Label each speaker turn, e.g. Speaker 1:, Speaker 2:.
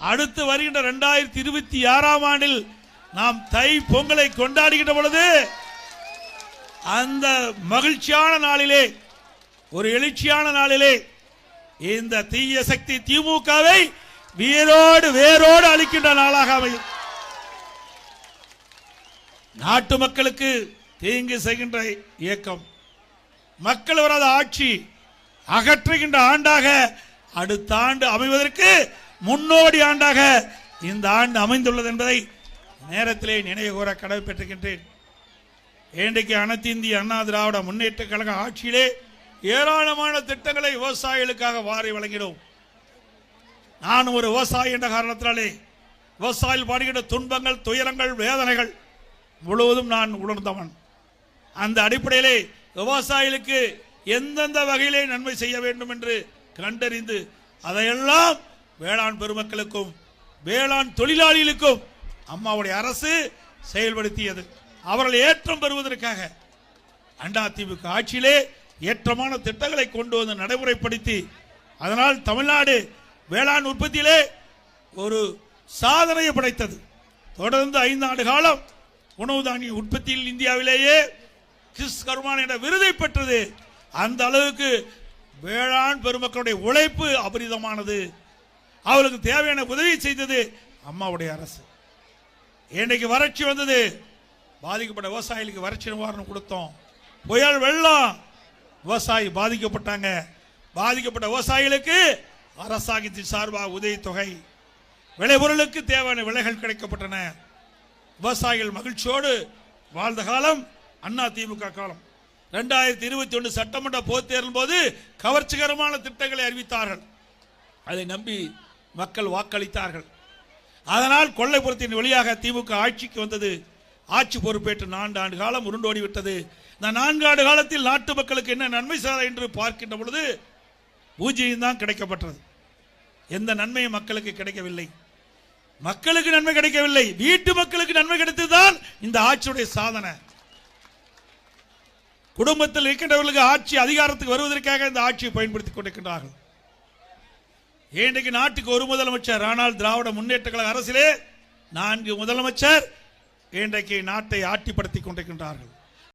Speaker 1: அடுத்து வருகின்ற 2026ஆம் ஆண்டில் நாம் தை பொங்கலை கொண்டாடுகின்ற பொழுது அந்த மகிழ்ச்சியான நாளிலே, ஒரு எழுச்சியான நாளிலே இந்த தீய சக்தி திமுகவை வேரோடு அழிக்கின்ற நாளாக அமையும். நாட்டு மக்களுக்கு தீங்கு செய்கின்ற இயக்கம், மக்கள் வராத ஆட்சி அகற்றுகின்ற ஆண்டாக அடுத்த ஆண்டு அமைவதற்கு முன்னோடி ஆண்டாக இந்த ஆண்டு அமைந்துள்ளது என்பதை நேரத்திலே நினைவு கூற கடமைப்பட்டிருக்கின்றேன். இன்றைக்கு அனைத்து இந்திய அண்ணா திராவிட முன்னேற்ற கழக ஆட்சியிலே ஏராளமான திட்டங்களை விவசாயிகளுக்காக வாரி வழங்கினோம். நான் ஒரு விவசாயி என்ற காரணத்தினாலே விவசாயிகள் பாடுகின்ற துன்பங்கள், துயரங்கள், வேதனைகள் முழுவதும் நான் உணர்ந்தவன். அந்த அடிப்படையிலே விவசாயிகளுக்கு எந்தெந்த வகையிலே நன்மை செய்ய வேண்டும் என்று கண்டறிந்து அதையெல்லாம் வேளாண் பெருமக்களுக்கும் வேளாண் தொழிலாளிகளுக்கும் அம்மாவுடைய அரசு செயல்படுத்தியது. அவர்கள் ஏற்றம் பெறுவதற்காக அதிமுக ஆட்சியிலே ஏற்றமான திட்டங்களை கொண்டு வந்து நடைமுறைப்படுத்தி, அதனால் தமிழ்நாடு வேளாண் உற்பத்தியிலே ஒரு சாதனையை படைத்தது. தொடர்ந்து 5 ஆண்டு காலம் உணவு தானிய உற்பத்தியில் இந்தியாவிலேயே கிஸ் கர்மான் என்ற விருதை பெற்றது. அந்த அளவுக்கு வேளாண் பெருமக்களுடைய உழைப்பு அபரிதமானது. அவர்களுக்கு தேவையான உதவி செய்தது அம்மாவுடைய அரசு. இன்றைக்கு வறட்சி வந்தது, பாதிக்கப்பட்ட விவசாயிகளுக்கு வறட்சி நிவாரணம் கொடுத்தோம். புயல் வெள்ளம், விவசாயி பாதிக்கப்பட்டாங்க. பாதிக்கப்பட்ட விவசாயிகளுக்கு அரசாங்கத்தின் சார்பாக உதவித்தொகை, விளைபொருளுக்கு தேவையான விலைகள் கிடைக்கப்பட்டன. விவசாயிகள் மகிழ்ச்சியோடு வாழ்ந்த காலம் அண்ணா திமுக காலம். 2021 சட்டமன்ற பொதுத் தேர்தல் போது கவர்ச்சிகரமான திட்டங்களை அறிவித்தார்கள். அதை நம்பி மக்கள் வாக்களித்தார்கள். அதனால் கொள்ளைப்புறத்தின் வழியாக திமுக ஆட்சிக்கு வந்தது. ஆட்சி பொறுப்பேற்று 4 ஆண்டு காலம் உருண்டோடி விட்டது. இந்த 4 ஆண்டு காலத்தில் நாட்டு மக்களுக்கு என்ன நன்மை செய்தார் என்று பார்க்கின்ற பொழுது பூஜ்ஜியம் தான் கிடைக்கப்பட்டது. எந்த நன்மையும் மக்களுக்கு கிடைக்கவில்லை. மக்களுக்கு நன்மை கிடைக்கவில்லை, வீட்டு மக்களுக்கு நன்மை கிடைத்ததுதான் இந்த ஆட்சியுடைய சாதனை. குடும்பத்தில் இருக்கின்றவர்களுக்கு ஆட்சி அதிகாரத்துக்கு வருவதற்காக இந்த ஆட்சியை பயன்படுத்திக் கொண்டிருக்கின்றார்கள். இன்றைக்கு நாட்டுக்கு ஒரு முதலமைச்சர், ஆனால் திராவிட முன்னேற்ற கழக அரசிலே 4 முதலமைச்சர் இன்றைக்கு நாட்டை ஆட்டிப்படுத்திக் கொண்டிருக்கின்றார்கள்.